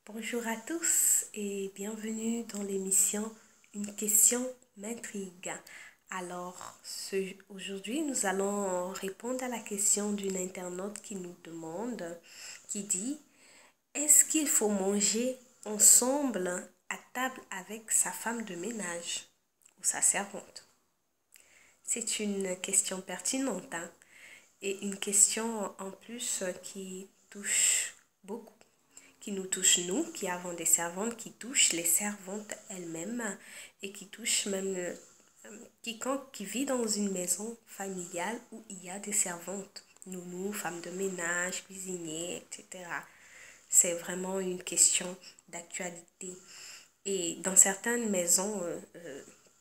Bonjour à tous et bienvenue dans l'émission Une question m'intrigue. Aujourd'hui, nous allons répondre à la question d'une internaute qui nous demande, qui dit, est-ce qu'il faut manger ensemble à table avec sa femme de ménage ou sa servante? C'est une question pertinente, hein, et une question en plus qui touche beaucoup, qui nous touche nous, qui avons des servantes, qui touche les servantes elles-mêmes et qui touche même quiconque qui vit dans une maison familiale où il y a des servantes, nounous, femmes de ménage, cuisiniers, etc. C'est vraiment une question d'actualité. Et dans certaines maisons,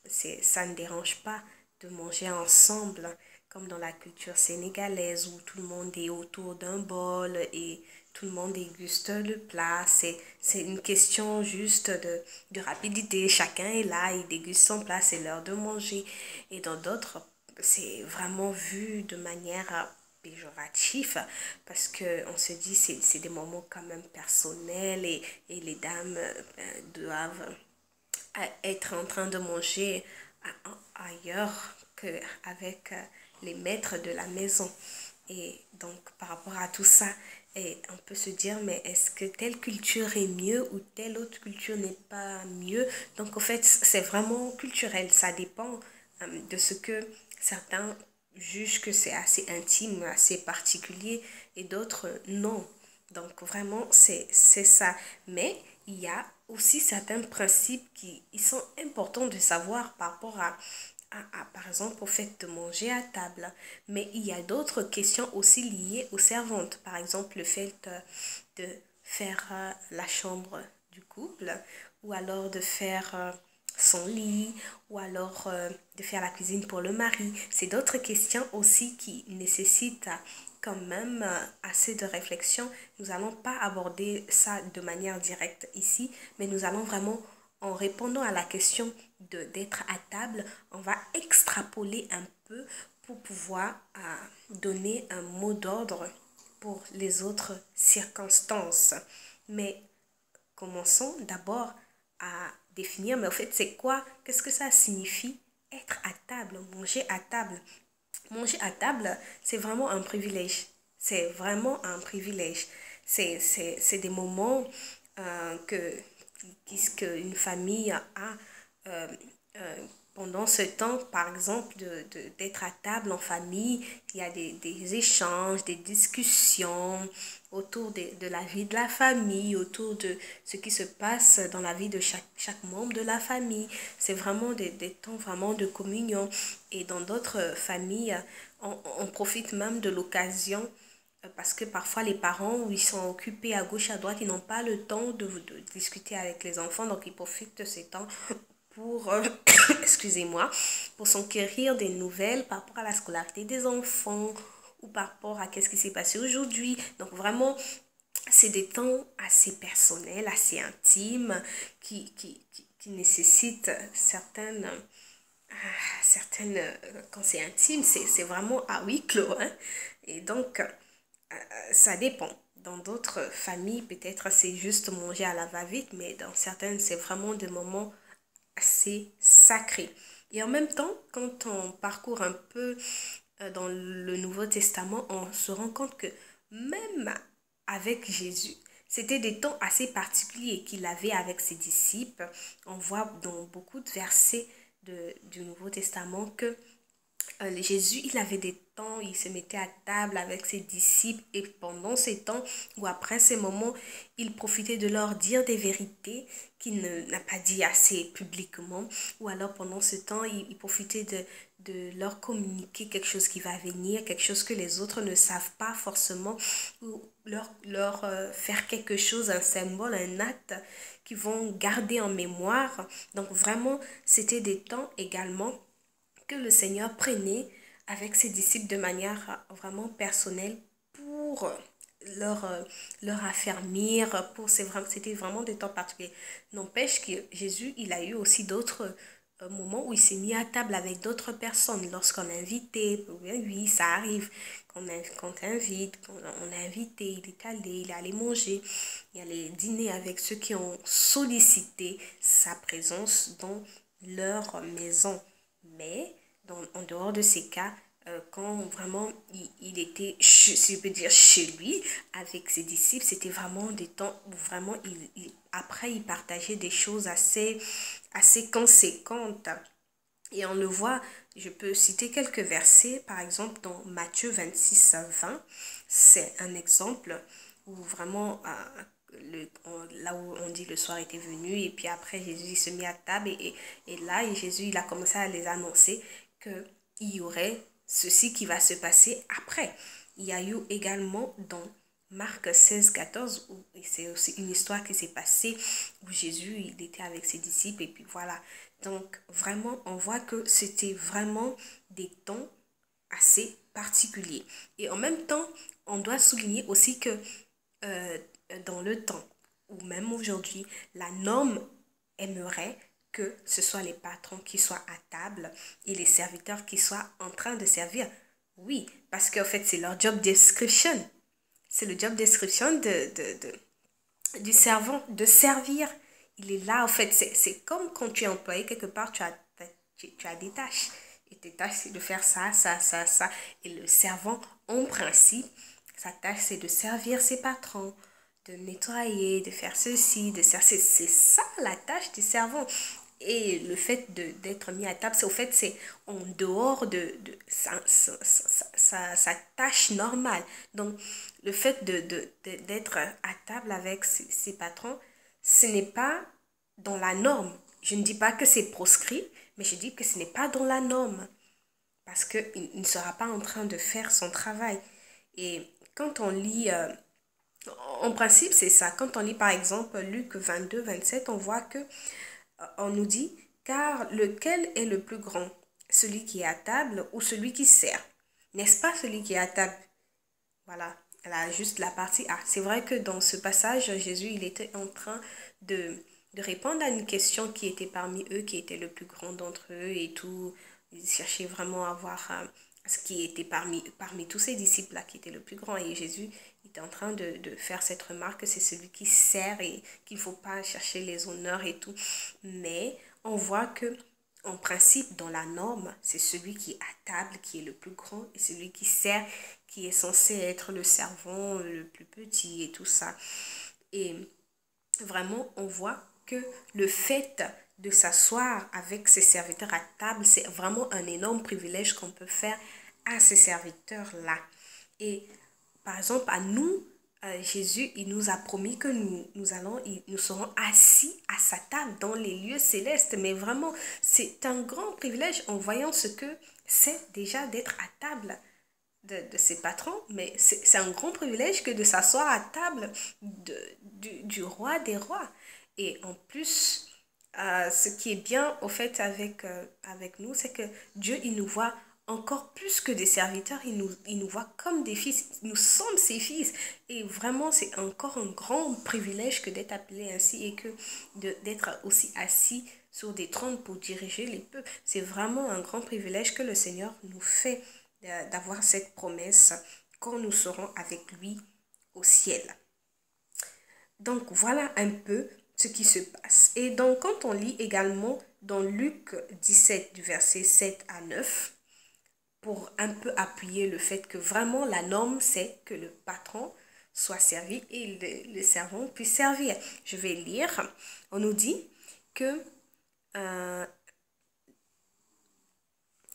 ça ne dérange pas de manger ensemble, comme dans la culture sénégalaise où tout le monde est autour d'un bol et tout le monde déguste le plat. C'est une question juste de rapidité. Chacun est là, il déguste son plat, c'est l'heure de manger. Et dans d'autres, c'est vraiment vu de manière péjoratif parce que on se dit c'est des moments quand même personnels et les dames doivent être en train de manger ailleurs qu'avec les maîtres de la maison. Et donc, par rapport à tout ça, et on peut se dire, mais est-ce que telle culture est mieux ou telle autre culture n'est pas mieux? Donc, en fait, c'est vraiment culturel. Ça dépend de ce que certains jugent que c'est assez intime, assez particulier, et d'autres non. Donc vraiment, c'est ça. Mais il y a aussi certains principes qui ils sont importants de savoir par rapport par exemple, au fait de manger à table. Mais il y a d'autres questions aussi liées aux servantes. Par exemple, le fait de faire la chambre du couple ou alors de faire son lit ou alors de faire la cuisine pour le mari. C'est d'autres questions aussi qui nécessitent quand même assez de réflexion. Nous n'allons pas aborder ça de manière directe ici, mais nous allons vraiment, en répondant à la question d'être à table, on va extrapoler un peu pour pouvoir donner un mot d'ordre pour les autres circonstances. Mais commençons d'abord à définir, mais au fait, c'est quoi? Qu'est-ce que ça signifie être à table, manger à table? Manger à table, c'est vraiment un privilège. C'est vraiment un privilège. C'est des moments qu'une famille a euh, euh, pendant ce temps, par exemple, d'être à table en famille. Il y a des échanges, des discussions autour de la vie de la famille, autour de ce qui se passe dans la vie de chaque membre de la famille. C'est vraiment des temps vraiment de communion. Et dans d'autres familles, on profite même de l'occasion parce que parfois les parents, où ils sont occupés à gauche, à droite, ils n'ont pas le temps de discuter avec les enfants, donc ils profitent de ces temps pour, excusez-moi, pour s'enquérir des nouvelles par rapport à la scolarité des enfants ou par rapport à qu'est-ce qui s'est passé aujourd'hui. Donc vraiment, c'est des temps assez personnels, assez intimes, qui nécessitent quand c'est intime, c'est vraiment à huis clos, hein. Et donc, ça dépend. Dans d'autres familles, peut-être c'est juste manger à la va-vite, mais dans certaines, c'est vraiment des moments assez sacrés. Et en même temps, quand on parcourt un peu dans le Nouveau Testament, on se rend compte que même avec Jésus, c'était des temps assez particuliers qu'il avait avec ses disciples. On voit dans beaucoup de versets du Nouveau Testament que Jésus, il avait des temps, il se mettait à table avec ses disciples et pendant ces temps ou après ces moments, il profitait de leur dire des vérités qu'il n'a pas dit assez publiquement ou alors pendant ce temps, il profitait de leur communiquer quelque chose qui va venir, quelque chose que les autres ne savent pas forcément ou leur faire quelque chose, un symbole, un acte qu'ils vont garder en mémoire. Donc vraiment, c'était des temps également que le Seigneur prenait avec ses disciples de manière vraiment personnelle pour leur, euh, leur affermir, c'était vraiment des temps particuliers. N'empêche que Jésus, il a eu aussi d'autres un moment où il s'est mis à table avec d'autres personnes. Lorsqu'on est invité, oui, ça arrive. Quand on invite, quand on est invité, il est allé manger, il est allé dîner avec ceux qui ont sollicité sa présence dans leur maison. Mais en dehors de ces cas, quand vraiment il était, si je peux dire, chez lui, avec ses disciples, c'était vraiment des temps où vraiment, après, il partageait des choses assez conséquentes. Et on le voit, je peux citer quelques versets, par exemple dans Matthieu 26, 20, c'est un exemple où vraiment, là où on dit le soir était venu, et puis après Jésus il se mit à table, et là, Jésus il a commencé à les annoncer qu'il y aurait ceci qui va se passer après. Il y a eu également dans Marc 16, 14, c'est aussi une histoire qui s'est passée où Jésus, il était avec ses disciples et puis voilà. Donc vraiment, on voit que c'était vraiment des temps assez particuliers. Et en même temps, on doit souligner aussi que euh, dans le temps, ou même aujourd'hui, la norme aimerait que ce soit les patrons qui soient à table et les serviteurs qui soient en train de servir. Oui, parce qu'en fait, c'est leur job description. C'est le job description du servant, de servir. Il est là, en fait, c'est comme quand tu es employé quelque part, tu as des tâches. Et tes tâches, c'est de faire ça, ça, ça, ça. Et le servant, en principe, sa tâche, c'est de servir ses patrons, de nettoyer, de faire ceci, de faire... C'est ça la tâche du servant. Et le fait d'être mis à table, c'est au fait, c'est en dehors de sa tâche normale. Donc, le fait d'être à table avec ses patrons, ce n'est pas dans la norme. Je ne dis pas que c'est proscrit, mais je dis que ce n'est pas dans la norme. Parce qu'il ne sera pas en train de faire son travail. Et quand on lit, en principe, c'est ça. Quand on lit par exemple Luc 22, 27, on voit que on nous dit, car lequel est le plus grand, celui qui est à table ou celui qui sert? N'est-ce pas celui qui est à table? Voilà, là, juste la partie A. C'est vrai que dans ce passage, Jésus, il était en train de répondre à une question qui était parmi eux, qui était le plus grand d'entre eux et tout. Il cherchait vraiment à voir ce qui était parmi tous ces disciples-là qui était le plus grand. Et Jésus était en train de faire cette remarque, c'est celui qui sert et qu'il ne faut pas chercher les honneurs et tout. Mais on voit que en principe, dans la norme, c'est celui qui est à table qui est le plus grand et celui qui sert qui est censé être le servant le plus petit et tout ça. Et vraiment, on voit que le fait de s'asseoir avec ses serviteurs à table, c'est vraiment un énorme privilège qu'on peut faire à ces serviteurs-là. Et par exemple, à nous, Jésus, il nous a promis que nous serons assis à sa table dans les lieux célestes. Mais vraiment, c'est un grand privilège en voyant ce que c'est déjà d'être à table de ses patrons. Mais c'est un grand privilège que de s'asseoir à table du roi des rois. Et en plus, ce qui est bien au fait avec nous, c'est que Dieu, il nous voit encore plus que des serviteurs, il nous voit comme des fils. Nous sommes ses fils. Et vraiment, c'est encore un grand privilège que d'être appelé ainsi et que d'être aussi assis sur des trônes pour diriger les peuples. C'est vraiment un grand privilège que le Seigneur nous fait d'avoir cette promesse quand nous serons avec lui au ciel. Donc voilà un peu ce qui se passe. Et donc quand on lit également dans Luc 17 du verset 7 à 9, pour un peu appuyer le fait que vraiment la norme c'est que le patron soit servi et le servant puisse servir. Je vais lire. On nous dit que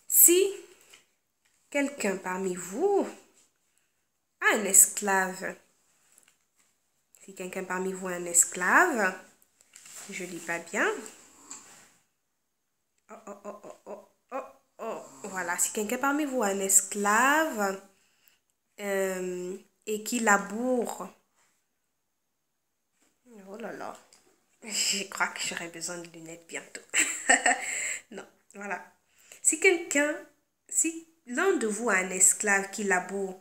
si quelqu'un parmi vous a un esclave, si quelqu'un parmi vous a un esclave, je lis pas bien. Voilà, si quelqu'un parmi vous a un esclave et qui laboure, oh là là, je crois que j'aurai besoin de lunettes bientôt. Non, voilà. Si l'un de vous a un esclave qui laboure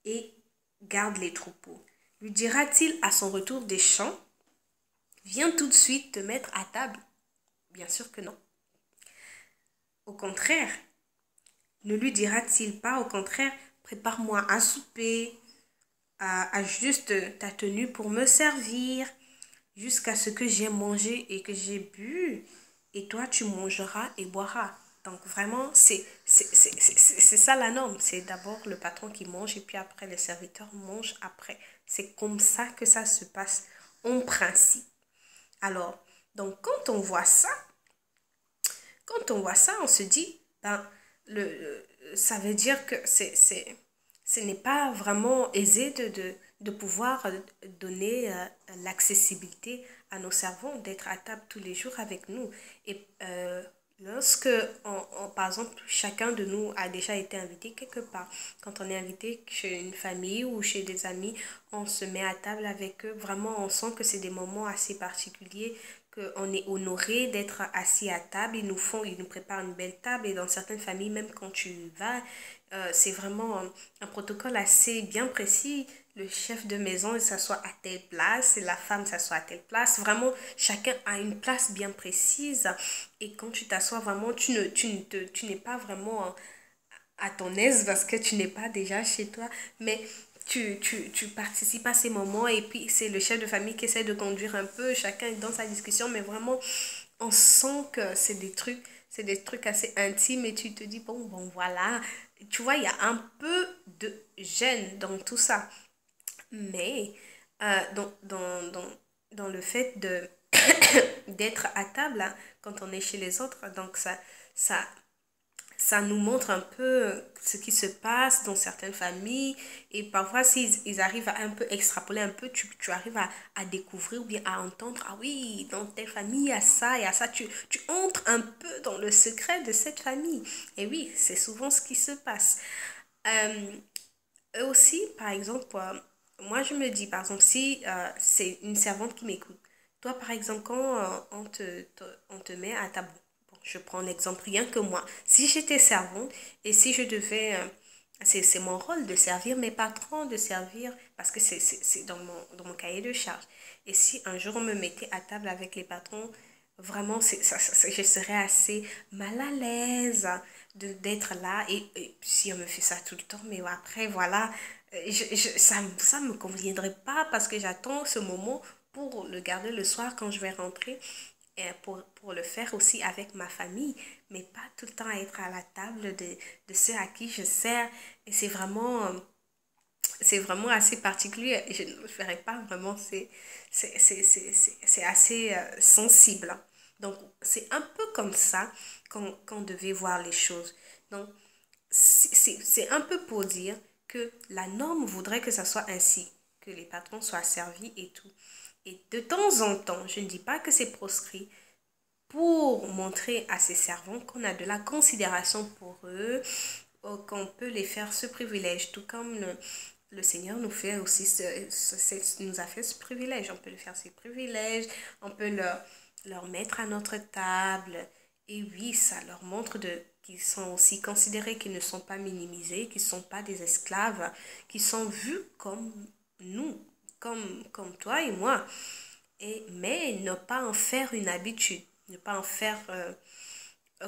et garde les troupeaux, lui dira-t-il à son retour des champs, viens tout de suite te mettre à table? Bien sûr que non. Au contraire, ne lui dira-t-il pas, au contraire, prépare-moi un souper, ajuste ta tenue pour me servir, jusqu'à ce que j'ai mangé et que j'ai bu, et toi tu mangeras et boiras. Donc vraiment, c'est ça la norme. C'est d'abord le patron qui mange et puis après les serviteurs mangent après. C'est comme ça que ça se passe en principe. Alors, donc quand on voit ça, on se dit, ben, ça veut dire que ce n'est pas vraiment aisé de pouvoir donner l'accessibilité à nos servants, d'être à table tous les jours avec nous. Et lorsque, par exemple, chacun de nous a déjà été invité quelque part, quand on est invité chez une famille ou chez des amis, on se met à table avec eux. Vraiment, on sent que c'est des moments assez particuliers, qu'on est honoré d'être assis à table. Ils nous préparent une belle table. Et dans certaines familles, même quand tu vas, c'est vraiment un protocole assez bien précis. Le chef de maison, il s'assoit à telle place, et la femme s'assoit à telle place. Vraiment, chacun a une place bien précise. Et quand tu t'assois, vraiment, tu n'es pas vraiment à ton aise parce que tu n'es pas déjà chez toi, mais tu participes à ces moments et puis c'est le chef de famille qui essaie de conduire un peu, chacun est dans sa discussion, mais vraiment, on sent que c'est des trucs assez intimes et tu te dis, bon, voilà, tu vois, il y a un peu de gêne dans tout ça, mais dans le fait de d'être à table hein, quand on est chez les autres, donc ça, ça nous montre un peu ce qui se passe dans certaines familles et parfois s'ils arrivent à un peu extrapoler un peu, tu arrives à découvrir ou bien à entendre, ah oui, dans telle famille, il y a ça, tu entres un peu dans le secret de cette famille. Et oui, c'est souvent ce qui se passe. Euh, Eux aussi, par exemple, moi je me dis, par exemple, si c'est une servante qui m'écoute, toi par exemple, quand on te met à table, bon, je prends l'exemple rien que moi, si j'étais servante et si je devais, c'est mon rôle de servir mes patrons, de servir, parce que c'est dans mon cahier de charge. Et si un jour on me mettait à table avec les patrons, vraiment, je serais assez mal à l'aise d'être là. Et si on me fait ça tout le temps, mais après, voilà, ça me conviendrait pas parce que j'attends ce moment pour le garder le soir quand je vais rentrer et pour le faire aussi avec ma famille, mais pas tout le temps être à la table de ceux à qui je sers. Et c'est vraiment assez particulier. Et je ne le ferai pas vraiment. C'est assez sensible. Hein. Donc, c'est un peu comme ça qu'on devait voir les choses. Donc, c'est un peu pour dire que la norme voudrait que ça soit ainsi, que les patrons soient servis et tout. Et de temps en temps, je ne dis pas que c'est proscrit, pour montrer à ses servants qu'on a de la considération pour eux, qu'on peut les faire ce privilège, tout comme le Seigneur nous fait aussi nous a fait ce privilège. On peut lui faire ces privilèges, on peut leur mettre à notre table. Et oui, ça leur montre qu'ils sont aussi considérés, qu'ils ne sont pas minimisés, qu'ils ne sont pas des esclaves, qu'ils sont vus comme nous, comme toi et moi. Mais ne pas en faire une habitude, ne pas en faire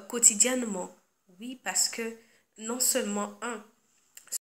quotidiennement. Oui, parce que non seulement, un,